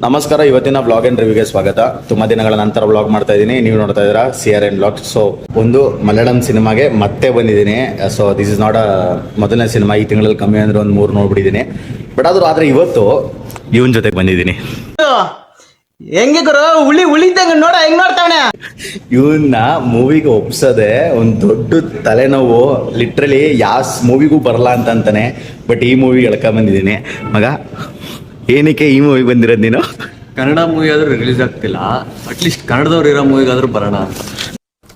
ನಮಸ್ಕಾರ, ಇವತ್ತಿನ blog and ರಿವ್ಯೂಗೆ ಸ್ವಾಗತ. ತುಂಬಾ ದಿನಗಳ ನಂತರ ಬ್ಲಾಗ್ ಮಾಡ್ತಾ ಇದ್ದೀನಿ. ನೀವು ನೋಡ್ತಾ ಇದ್ದೀರಾ CRN ಬ್ಲಾಗ್. ಸೊ ಒಂದು ಮಲಯಾಳಂ ಸಿನಿಮಾಗೆ ಮತ್ತೆ ಬಂದಿದ್ದೀನಿ. So this is not a ಮೊದಲನೇ ಸಿನಿಮಾ. ಈ ತಿಂಗಳಲ್ಲಿ ಕಮ್ಮಿ ಅಂದ್ರೆ ಒಂದು 3 ನೋಡ್ಬಿಟ್ಟಿದ್ದೀನಿ. ಬಟ್ ಆದ್ರೆ ಇವತ್ತು ಇವನ್ ಜೊತೆಗೆ ಬಂದಿದ್ದೀನಿ. ಹೆಂಗೆ ಗುರು ಉಳಿದಂಗ ನೋಡ ಹೆಂಗ್ ನೋಡ್ತಾವನೆ. ಇವನ್ನ ಮೂವಿಗೆ ಒಪ್ಸದೆ ಒಂದು ದೊಡ್ಡ ತಲೆನೋವು. ಲಿಟ್ರಲಿ ಯಾವ ಮೂವಿಗೂ ಬರಲ್ಲ ಅಂತಾನೆ. ಬಟ್ ಈ ಮೂವಿಗೆ ಎಳ್ಕೊಂಡ್ ಬಂದಿದ್ದೀನಿ. ಮಗ, ಏನಕ್ಕೆ ಈ ಮೂವಿ ಬಂದಿರೋದು ನೀನು? ಕನ್ನಡ ಮೂವಿ ಆದ್ರೂ ರಿಲೀಸ್ ಆಗ್ತಿಲ್ಲ, ಅಟ್ಲೀಸ್ಟ್ ಕನ್ನಡದವ್ರು ಇರೋ ಮೂವಿಗಾದ್ರೂ ಬರೋಣ ಅಂತ.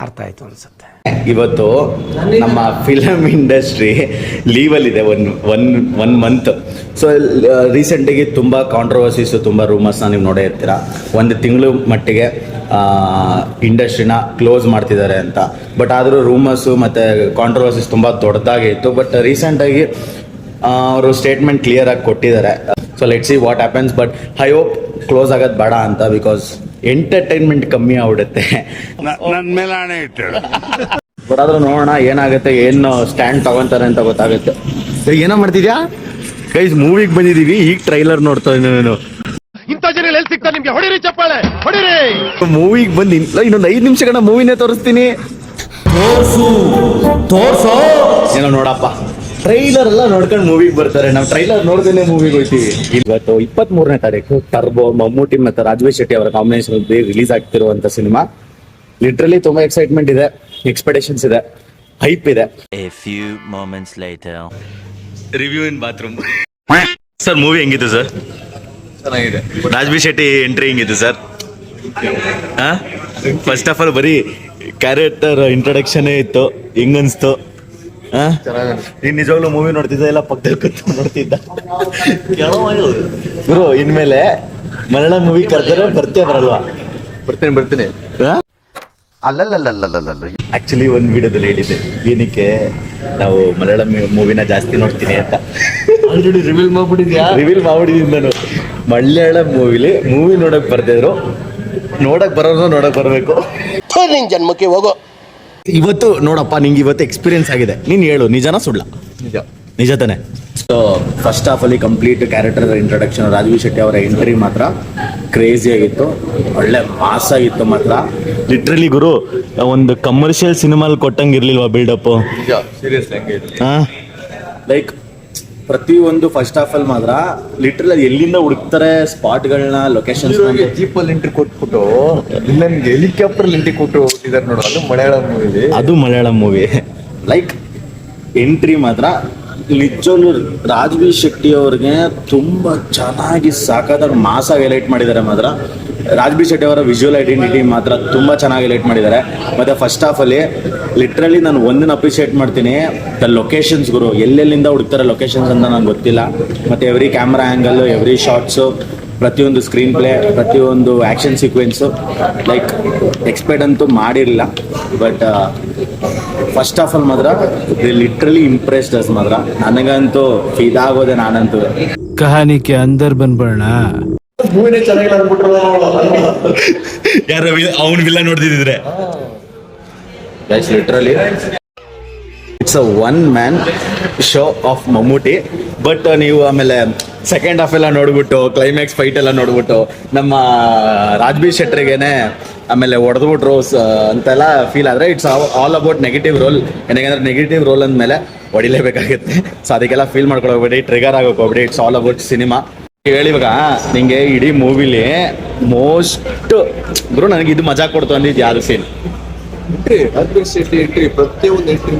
ಅರ್ಥ ಆಯ್ತು ಅನ್ಸುತ್ತೆ. ಇವತ್ತು ನಮ್ಮ ಫಿಲಮ್ ಇಂಡಸ್ಟ್ರಿ ಲೀವಲ್ಲಿದೆ ಒನ್ ಮಂತ್. ಸೊ ರೀಸೆಂಟಿಗೆ ತುಂಬ ಕಾಂಟ್ರವರ್ಸೀಸು, ತುಂಬ ರೂಮರ್ಸ್ನ ನೀವು ನೋಡೇ ಇರ್ತೀರ. ಒಂದು ತಿಂಗಳು ಮಟ್ಟಿಗೆ ಇಂಡಸ್ಟ್ರಿನ ಕ್ಲೋಸ್ ಮಾಡ್ತಿದ್ದಾರೆ ಅಂತ. ಬಟ್ ಆದರೂ ರೂಮರ್ಸು ಮತ್ತು ಕಾಂಟ್ರವರ್ಸೀಸ್ ತುಂಬ ದೊಡ್ಡದಾಗಿ ಇತ್ತು. ಬಟ್ ರೀಸೆಂಟಾಗಿ ಅವರು ಸ್ಟೇಟ್ಮೆಂಟ್ ಕ್ಲಿಯರ್ ಆಗಿ ಕೊಟ್ಟಿದ್ದಾರೆ. So let's see what happens. But I hope close ಆಗೋದು ಬೇಡ ಅಂತ, ಬಿಕಾಸ್ ಎಂಟರ್ಟೈನ್ಮೆಂಟ್ ಕಮ್ಮಿ ಆಗ್ಬಿಡುತ್ತೆ. ಬಟ್ ಆದ್ರೂ ನೋಡೋಣ ಏನಾಗುತ್ತೆ, ಏನು ಸ್ಟ್ಯಾಂಡ್ ತಗೊಂತಾರೆ ಅಂತ ಗೊತ್ತಾಗುತ್ತೆ. ಏನೋ ಮಾಡ್ತಿದ್ಯಾ ಗೈಸ್? ಮೂವಿಗೆ ಬಂದಿದೀವಿ, ಈಗ ಟ್ರೈಲರ್ ನೋಡ್ತಾ ಇದ್ದೀನಿ. ಮೂವಿಗೆ ಬಂದು ಇನ್ನೊಂದು 5 ನಿಮಿಷಗಳ ಮೂವಿನೇ ತೋರಿಸ್ತೀನಿ. ತೋರ್ಸೋ ಏನೋ ನೋಡಪ್ಪ. ಟ್ರೈಲರ್ ಎಲ್ಲ ನೋಡ್ಕೊಂಡು ಮೂವಿಗೆ ಬರ್ತಾರೆ. ನಾವು ಟ್ರೈಲರ್ ನೋಡ್ದೇನೆ ಮೂವಿಗೆ ಹೋಗ್ತೀವಿ. ಇವತ್ತು 23ನೇ ತಾರೀಕು ಟರ್ಬೋ, ಮಮ್ಮೂಟಿ ಮತ್ತು ರಾಜವೇಶ್ ಶೆಟ್ಟಿ ಅವರ ಕಾಂಬಿನೇಷನ್ ರಿಲೀಸ್ ಆಗ್ತಿರುವಂತ ಸಿನಿಮಾ. ಲಿಟ್ರಲಿ ತುಂಬಾ ಎಕ್ಸೈಟ್ಮೆಂಟ್ ಇದೆ, ಎಕ್ಸ್ಪೆಕ್ಟೇಷನ್ಸ್ ಇದೆ, ಹೈಪ್ ಇದೆ. ರಿವ್ಯೂ ಇನ್ ಬಾತ್ರೂಮ್. ಸರ್ ಮೂವಿ ಹೆಂಗಿತ್ತು ಸರ್? ಚೆನ್ನಾಗಿದೆ. ರಾಜವೇಶ್ ಶೆಟ್ಟಿ ಎಂಟ್ರಿ ಹೆಂಗಿತ್ತು ಸರ್? ಫಸ್ಟ್ ಆಫ್ ಆಲ್ ಬರೀ ಕ್ಯಾರೆಕ್ಟರ್ ಇಂಟ್ರೊಡಕ್ಷನ್ ಇತ್ತು. ಹೆಂಗನ್ಸ್ತು? ನೀನ್ ನಿಜವಾಗ್ಲೂ ಮೂವಿ ನೋಡ್ತಿದ್ದ ಇಲ್ಲ ಪಕ್ಕದಲ್ಲಿ ಕೂತು ನೋಡ್ತಿದ್ದ? ಗುರು, ಇನ್ಮೇಲೆ ಮಲಯಾಳಂ ಮೂವಿ ಕರೆದ್ರೆ ಬರಲ್ವಾ? ಬರ್ತೀನಿ. ಆಕ್ಚುಲಿ ಒಂದ್ ವಿಡಿಯೋದಲ್ಲಿ ಹೇಳಿದ್ದೆ ಏನಕ್ಕೆ ನಾವು ಮಲಯಾಳಂ ಮೂವಿನ ಜಾಸ್ತಿ ನೋಡ್ತೀನಿ ಅಂತ. ಆಲ್ರೆಡಿ ರಿವೀಲ್ ಮಾಡ್ಬಿಟ್ಟಿದ್ದೀನಿ ನಾನು. ಮಲಯಾಳಂ ಮೂವಿ ನೋಡಕ್ ಬರ್ತಿದ್ರು, ನೋಡಕ್ ಬರ್ಬೇಕು. ಜನ್ಮಕ್ಕೆ ಹೋಗೋ. ಇವತ್ತು ನೋಡಪ್ಪ, ನಿಂಗೆ ಇವತ್ತು ಎಕ್ಸ್ಪೀರಿಯನ್ಸ್ ಆಗಿದೆ. ನೀನ್ ಹೇಳು, ನಿಜನಾ ಸುಳ್ಳ? ನಿಜ ತಾನೆ? ಸೊ ಫಸ್ಟ್ ಹಾಫ್ ಅಲ್ಲಿ ಕಂಪ್ಲೀಟ್ ಕ್ಯಾರೆಕ್ಟರ್ ಇಂಟ್ರೊಡಕ್ಷನ್, ರಾಜವೇಶ್ ಶೆಟ್ಟಿ ಅವರ ಎಂಟ್ರಿ ಮಾತ್ರ ಕ್ರೇಜಿ ಆಗಿತ್ತು. ಒಳ್ಳೆ ಮಾಸ್ ಆಗಿತ್ತು ಮಾತ್ರ. ಲಿಟ್ರಲಿ ಗುರು, ಒಂದು ಕಮರ್ಷಿಯಲ್ ಸಿನಿಮಾಲ್ ಕೊಟ್ಟಂಗೆ ಇರ್ಲಿಲ್ವಾ ಬಿಲ್ಡಪ್? ಲೈಕ್ ಪ್ರತಿಯೊಂದು ಫಸ್ಟ್ ಹಾಫ್ ಅಲ್ಲಿ ಮಾತ್ರ ಲಿಟ್ರಲ್ ಎಲ್ಲಿಂದ ಹುಡುಕ್ತಾರೆ ಸ್ಪಾಟ್ಗಳನ್ನ, ಲೊಕೇಶನ್ಸ್. ಜೀಪಲ್ಲಿ ಎಂಟ್ರಿ ಕೊಟ್ಬಿಟ್ಟು ನನ್ಗೆ ಹೆಲಿಕಾಪ್ಟರ್ ಎಂಟ್ರಿ ಕೊಟ್ಟು ಹೋಗ್ತಿದ್ದಾರೆ ನೋಡು, ಅದು ಮಲಯಾಳಂ ಮೂವಿ. ಲೈಕ್ ಎಂಟ್ರಿ ಮಾತ್ರ ನಿಜವೂ ರಾಜವೇಶ್ ಶೆಟ್ಟಿ ಅವ್ರಿಗೆ ತುಂಬಾ ಚೆನ್ನಾಗಿ ಸಾಕಾದಾಗ ಮಾಸಾಗಿ ಹೈಲೈಟ್ ಮಾಡಿದ್ದಾರೆ. ಮಾತ್ರ ರಾಜವೇಶ್ ಶೆಟ್ಟಿ ಅವರ ವಿಜುವಲ್ ಐಡೆಂಟಿಟಿ ಮಾತ್ರ ತುಂಬಾ ಚೆನ್ನಾಗಿ ಹೈಲೈಟ್ ಮಾಡಿದ್ದಾರೆ. ಮತ್ತೆ ಫಸ್ಟ್ ಹಾಫ್ ಅಲ್ಲಿ ಲಿಟ್ರಲಿ ನಾನು ಒಂದನ್ನ ಅಪ್ರಿಷಿಯೇಟ್ ಮಾಡ್ತೀನಿ, ದ ಲೊಕೇಶನ್ಸ್. ಗುರು, ಎಲ್ಲೆಲ್ಲಿಂದ ಹುಡುಕ್ತಾರೆ ಲೊಕೇಶನ್ಸ್ ಅಂತ ನಂಗೆ ಗೊತ್ತಿಲ್ಲ. ಮತ್ತೆ every camera angle, every shorts, ಪ್ರತಿಯೊಂದು ಸ್ಕ್ರೀನ್ ಪ್ಲೇ, ಪ್ರತಿಯೊಂದು ಆ್ಯಕ್ಷನ್ ಸೀಕ್ವೆನ್ಸು ಲೈಕ್ ಎಕ್ಸ್ಪೆಕ್ಟ್ ಅಂತೂ ಮಾಡಿರಲಿಲ್ಲ. ಬಟ್ ಫಸ್ಟ್ ಆಫ್ ಆಲ್ ಮಾತ್ರ ಲಿಟ್ರಲಿ ಇಂಪ್ರೆಸ್ಡ್ ಅಸ್. ಮಾತ್ರ ನನಗಂತೂ ಇದಾಗೋದೆ. ನಾನಂತೂ ಕಹಾನಿಕೆ ಅಂದರ್ ಬಂದ್ಬಿಡೋಣ. ಮೂವಿನೇ ಚೆನ್ನಾಗಿಲ್ಲ ಅಂದ್ಬಿಟ್ರು. ಯಾರು ಅವನ್ ವಿಲ್ಲ ನೋಡ್ತಿದ್ರೆ literally it's a one man show of Mammootty. But ನೀವು ಆಮೇಲೆ ಸೆಕೆಂಡ್ ಹಾಫ್ ಎಲ್ಲ ನೋಡ್ಬಿಟ್ಟು, ಕ್ಲೈಮ್ಯಾಕ್ಸ್ ಫೈಟ್ ಎಲ್ಲ ನೋಡ್ಬಿಟ್ಟು ನಮ್ಮ ರಾಜವೇಶ್ ಶೆಟ್ರಿಗೇನೆ ಆಮೇಲೆ ಹೊಡೆದ್ಬಿಟ್ರು ಅಂತೆಲ್ಲ ಫೀಲ್ ಆದ್ರೆ it's all about negative role. ಏನಕ್ಕೆ ನೆಗೆಟಿವ್ ರೋಲ್ ಅಂದಮೇಲೆ ಹೊಡಿಲೇಬೇಕಾಗುತ್ತೆ. ಸೊ ಅದಕ್ಕೆಲ್ಲ ಫೀಲ್ ಮಾಡ್ಕೊಳ್ಬೇಡಿ, ಟ್ರಿಗರ್ ಆಗೋಕೆ ಹೋಗ್ಬೇಡಿ. It's all about cinema. ಹೇಳಿವಾಗ ನಿಂಗೆ ಇಡೀ ಮೂವಿಲಿ ಮೋಸ್ಟ್ ಗುರು ನನಗೆ ಇದು ಮಜಾ ಕೊಡ್ತು ಅಂದಿದ್ದು ಯಾರು ಸೀನ್? ಎಂಟ್ರಿ ಪ್ರತಿಯೊಂದು ಎಂಟ್ರಿ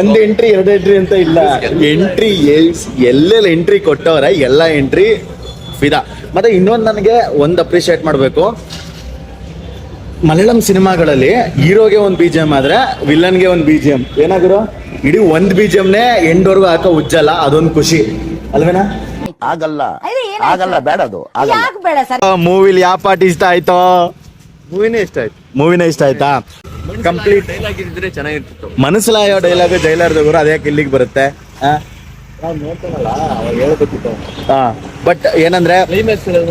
ಒಂದು ಎಂಟ್ರಿ 2 ಎಂಟ್ರಿ ಅಂತ ಇಲ್ಲ. ಎಂಟ್ರಿ ಎಲ್ಲೆಲ್ಲ ಎಂಟ್ರಿ ಕೊಟ್ಟವ್ರೆ, ಎಲ್ಲ ಎಂಟ್ರಿ ಫಿದಾ. ಮತ್ತೆ ಇನ್ನೊಂದು ನನಗೆ ಒಂದು ಅಪ್ರಿಷಿಯೇಟ್ ಮಾಡಬೇಕು, ಮಲಯಾಳಂ ಸಿನಿಮಾಗಳಲ್ಲಿ ಹೀರೋಗೆ ಒಂದು BGM ಆದ್ರೆ ವಿಲನ್ಗೆ ಒಂದು BGM. ಏನಾದ್ರು ಇಡೀ ಒಂದು BGMನೇ ಎಂಡ್ವರೆಗೂ ಹಾಕೋ ಉಜ್ಜಲ್ಲ, ಅದೊಂದು ಖುಷಿ ಅಲ್ವೇನಾ? ಆಗಲ್ಲ ಬೇಡ ಅದು. ಮೂವಿಲಿ ಯಾವ ಪಾರ್ಟ್ ಇಷ್ಟ ಆಯ್ತೋ? ಮೂವಿನೇ ಇಷ್ಟ ಆಯ್ತಾ? ಕಂಪ್ಲೀಟ್ ಡೈಲಾಗ್ ಇದ್ರೆ ಚೆನ್ನಾಗಿರ್ತಿತ್ತು. ಮನಸ್ಸಲಾಯೋ ಡೈಲಾಗ್ ಜೈಲರ್ದು ಗುರು, ಅದೇ ಇಲ್ಲಿಗೆ ಬರುತ್ತೆ. ಬಟ್ ಏನಂದ್ರೆ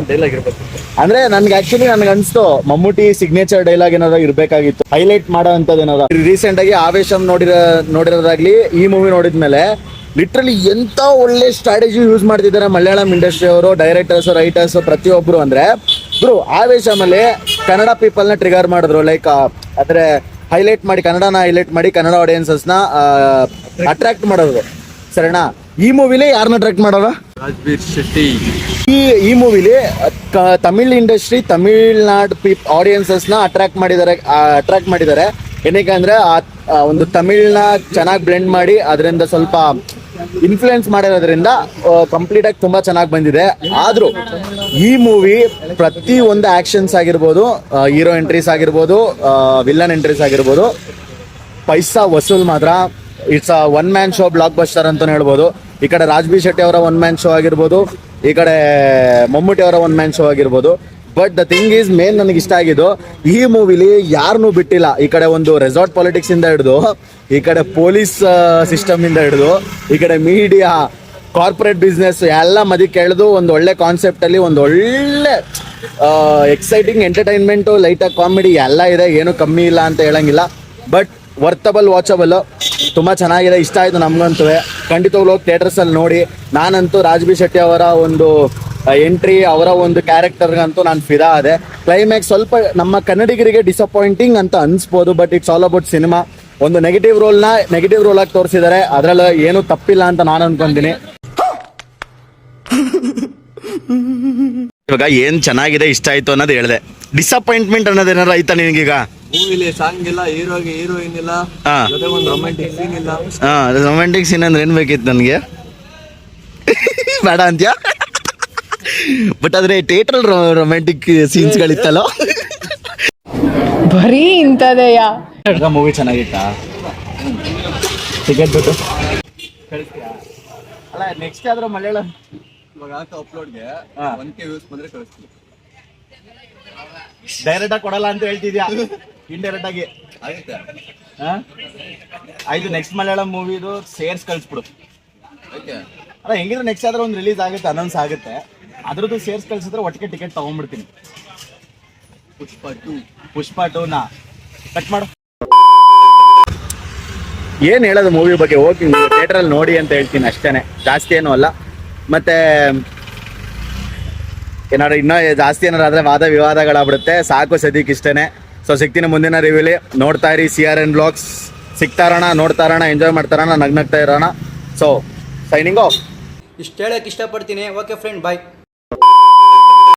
ಡೈಲಾಗ್ ಇರ್ಬೇಕು ಅಂದ್ರೆ ನನ್ಗೆ ಅನ್ಸ್ತು ಮಮ್ಮೂಟಿ ಸಿಗ್ನೇಚರ್ ಡೈಲಾಗ್ ಏನಾದ್ರು ಇರ್ಬೇಕಾಗಿತ್ತು, ಹೈಲೈಟ್ ಮಾಡೋ ಅಂತದ್ ಏನಾದ್ರು. ರೀಸೆಂಟ್ ಆಗಿ ಆವೇಶಂ ನೋಡಿರೋದಾಗ್ಲಿ, ಈ ಮೂವಿ ನೋಡಿದ್ಮೇಲೆ ಲಿಟ್ರಲಿ ಎಂತ ಒಳ್ಳೆ ಸ್ಟ್ರಾಟಜಿ ಯೂಸ್ ಮಾಡ್ತಿದ್ದಾರೆ ಮಲಯಾಳಂ ಇಂಡಸ್ಟ್ರಿ ಅವರು, ಡೈರೆಕ್ಟರ್ಸ್, ರೈಟರ್ಸ್, ಪ್ರತಿಯೊಬ್ರು. ಅಂದ್ರೆ ಬ್ರೋ ಆವೇಶ ಮೇಲೆ ಕನ್ನಡ ಪೀಪಲ್ನ ಟ್ರಿಗರ್ ಮಾಡಿದ್ರು. ಲೈಕ್ ಅಂದ್ರೆ ಕನ್ನಡನ ಹೈಲೈಟ್ ಮಾಡಿ ಕನ್ನಡ ಆಡಿಯನ್ಸಸ್ನ ಅಟ್ರಾಕ್ಟ್ ಮಾಡೋದು. ಸರಿನಾ? ಈ ಮೂವಿಲಿ ಯಾರನ್ನ ಅಟ್ರಾಕ್ಟ್ ಮಾಡೋರು? ರಾಜ್ಬೀರ್ ಶೆಟ್ಟಿ. ಈ ಮೂವಿಲಿ ತಮಿಳ್ ಇಂಡಸ್ಟ್ರಿ, ತಮಿಳ್ನಾಡು ಆಡಿಯನ್ಸಸ್ನ ಅಟ್ರಾಕ್ಟ್ ಮಾಡಿದ್ದಾರೆ. ಏನಕ್ಕೆ ಅಂದ್ರೆ ಒಂದು ತಮಿಳ್ನ ಚೆನ್ನಾಗಿ ಬ್ಲೆಂಡ್ ಮಾಡಿ ಅದರಿಂದ ಸ್ವಲ್ಪ ಇನ್ಫ್ಲುಯೆನ್ಸ್ ಮಾಡಿರೋದ್ರಿಂದ ಕಂಪ್ಲೀಟ್ ಆಗಿ ತುಂಬಾ ಚೆನ್ನಾಗಿ ಬಂದಿದೆ. ಆದ್ರೂ ಈ ಮೂವಿ ಪ್ರತಿ ಒಂದು ಆಕ್ಷನ್ಸ್ ಆಗಿರ್ಬೋದು, ಹೀರೋ ಎಂಟ್ರೀಸ್ ಆಗಿರ್ಬೋದು, ವಿಲ್ಲನ್ ಎಂಟ್ರೀಸ್ ಆಗಿರ್ಬೋದು, ಪೈಸಾ ವಸೂಲ್ ಮಾತ್ರ it's a one man show blockbuster ಅಂತಾನೆ ಹೇಳ್ಬೋದು. ಈ ಕಡೆ ರಾಜ್ಬೀರ್ ಶೆಟ್ಟಿ ಅವರ ಒನ್ ಮ್ಯಾನ್ ಶೋ ಆಗಿರ್ಬೋದು, ಈ ಕಡೆ ಮಮ್ಮೂಟಿ ಅವರ ಒನ್ ಮ್ಯಾನ್ ಶೋ ಆಗಿರ್ಬೋದು. But the thing is main ನನಗೆ ಇಷ್ಟ ಆಗಿದ್ದು, ಈ ಮೂವಿಲಿ ಯಾರನ್ನೂ ಬಿಟ್ಟಿಲ್ಲ. ಈ ಕಡೆ ಒಂದು ರೆಸಾರ್ಟ್ ಪಾಲಿಟಿಕ್ಸ್ ಇಂದ ಹಿಡಿದು, ಈ ಕಡೆ ಪೊಲೀಸ್ ಸಿಸ್ಟಮ್ ಇಂದ ಹಿಡಿದು, ಈ ಕಡೆ ಮೀಡಿಯಾ, ಕಾರ್ಪೊರೇಟ್ ಬಿಸ್ನೆಸ್ ಎಲ್ಲ ಮದಿಕ್ಕೆ ಎಳೆದು ಒಂದು ಒಳ್ಳೆ ಕಾನ್ಸೆಪ್ಟ್ ಅಲ್ಲಿ ಒಂದು ಒಳ್ಳೆ ಎಕ್ಸೈಟಿಂಗ್ ಎಂಟರ್ಟೈನ್ಮೆಂಟು, ಲೈಟಾಗಿ ಕಾಮಿಡಿ ಎಲ್ಲ ಇದೆ, ಏನು ಕಮ್ಮಿ ಇಲ್ಲ ಅಂತ ಹೇಳಂಗಿಲ್ಲ. ಬಟ್ ವರ್ತಬಲ್, ವಾಚಬಲ್, ತುಂಬ ಚೆನ್ನಾಗಿದೆ. ಇಷ್ಟ ಆಯಿತು ನಮಗಂತೂ. ಖಂಡಿತವಾಗ್ಲೂ ಹೋಗಿ ಥಿಯೇಟರ್ಸಲ್ಲಿ ನೋಡಿ. ನಾನಂತೂ ರಾಜ್ಬೀರ್ ಶೆಟ್ಟಿ ಅವರ ಒಂದು ಎಂಟ್ರಿ, ಅವರ ಒಂದು ಕ್ಯಾರೆಕ್ಟರ್ಗಂತೂ ನಾನು ಫಿದಾ ಆದೆ. ಕ್ಲೈಮ್ಯಾಕ್ಸ್ ಸ್ವಲ್ಪ ನಮ್ಮ ಕನ್ನಡಿಗರಿಗೆ ಡಿಸಪಾಯಿಂಟಿಂಗ್ ಅಂತ ಅನ್ಸ್ಬೋದು, but it's all about cinema. ಒಂದು ನೆಗೆಟಿವ್ ರೋಲ್ ಆಗಿ ತೋರಿಸಿದ್ದಾರೆ, ಅದರಲ್ಲಿ ಏನೂ ತಪ್ಪಿಲ್ಲ ಅಂತ ನಾನು ಅನ್ಕೊಂತೀನಿ. ಇವಾಗ ಏನ್ ಚೆನ್ನಾಗಿದೆ, ಇಷ್ಟ ಆಯ್ತು ಅನ್ನೋದು ಹೇಳಿದೆ. ಡಿಸಪಾಯಿಂಟ್ಮೆಂಟ್ ಅನ್ನೋದೇನಾರು ಆಯ್ತಾ ನಿನಗೀಗ? ಮೂವಿಲಿ ಸಾಂಗ್ ಇಲ್ಲ, ಹೀರೋಯಿನ್ ಇಲ್ಲ, ಜೊತೆಗೆ ಒಂದು ರೊಮ್ಯಾಂಟಿಕ್ ಸೀನ್ ಇಲ್ಲ. ರೊಮ್ಯಾಂಟಿಕ್ ಸೀನ್ ಅಂದ್ರೆ ಏನ್ ಬೇಕಿತ್ತು ನನಗೆ? ಬೇಡ ಅಂತ್ಯಾ? ಬಟ್ ಆದ್ರೆ ಥಿಯೇಟರ್ ರೊಮ್ಯಾಂಟಿಕ್ ಸೀನ್ಸ್ಗಳಿತ್ತಲ್ಲ, ಬರೀ ಇಂಥದೆಯಾ? ಮೂವಿ ಚೆನ್ನಾಗಿತ್ತಾ? ಟಿಕೆಟ್ ಬಿಟ್ಟು ಅಲ್ಲ, ನೆಕ್ಸ್ಟ್ ಆದ್ರೂ ಮಲಯಾಳಂ ಇವಾಗ ಅಪ್ಲೋಡ್ಗೆ 1K ವ್ಯೂಸ್ ಬಂದ್ರೆ ಕಳಿಸ್ತೀನಿ. ಡೈರೆಕ್ಟ್ ಆಗಿ ಕೊಡಲ್ಲ ಅಂತ ಹೇಳ್ತಿದ್ಯಾ? ಇಂಡೈರೆಕ್ಟ್ ಆಗಿ ಆಗುತ್ತೆ. ಆಯ್ತು, ನೆಕ್ಸ್ಟ್ ಮಲಯಾಳಂ ಮೂವಿದು ಸೇರ್ಸ್ ಕಳಿಸ್ಬಿಡು. ಓಕೆ. ಅಲ್ಲ, ಹೆಂಗಿದ್ರು ನೆಕ್ಸ್ಟ್ ಆದ್ರೂ ಒಂದು ರಿಲೀಸ್ ಆಗುತ್ತೆ, ಅನೌನ್ಸ್ ಆಗುತ್ತೆ. ಅದ್ರದ್ದು ಸೇರ್ಸ್ ಕಳ್ಸಿದ್ರೆ ಒಟ್ಟಿಗೆ ಟಿಕೆಟ್ ತಗೊಂಡ್ಬಿಡ್ತೀನಿ. ಪುಷ್ಪ 2 ಕಟ್ ಮಾಡು. ಏನ್ ಹೇಳೋದು ಮೂವಿ ಬಗ್ಗೆ? ಹೋಗಿ ಥಿಯೇಟರಲ್ಲಿ ನೋಡಿ ಅಂತ ಹೇಳ್ತೀನಿ ಅಷ್ಟೇನೆ, ಜಾಸ್ತಿ ಏನೂ ಅಲ್ಲ. ಮತ್ತೆ ಏನಾದ್ರು ಇನ್ನೂ ಜಾಸ್ತಿ ಏನಾರು ಆದ್ರೆ ವಾದ ವಿವಾದಗಳಾಗ್ಬಿಡುತ್ತೆ. ಸಾಕು ಸದ್ಯಕ್ಕೆ ಇಷ್ಟೇನೆ. ಸೊ ಸಿಗ್ತೀನಿ ಮುಂದಿನ ರಿವ್ಯೂಲಿ. ನೋಡ್ತಾ ಇರಿ CRN ಬ್ಲಾಗ್ಸ್. ಸಿಗ್ತಾ ಇರೋಣ, ನೋಡ್ತಾ ಇರೋಣ, ಎಂಜಾಯ್ ಮಾಡ್ತಾ ಇರೋಣ, ನಗ್ನಗ್ತಾ ಇರೋಣ. So signing off. ಇಷ್ಟು ಹೇಳಕ್ಕೆ ಇಷ್ಟಪಡ್ತೀನಿ. ಓಕೆ ಫ್ರೆಂಡ್, ಬಾಯ್.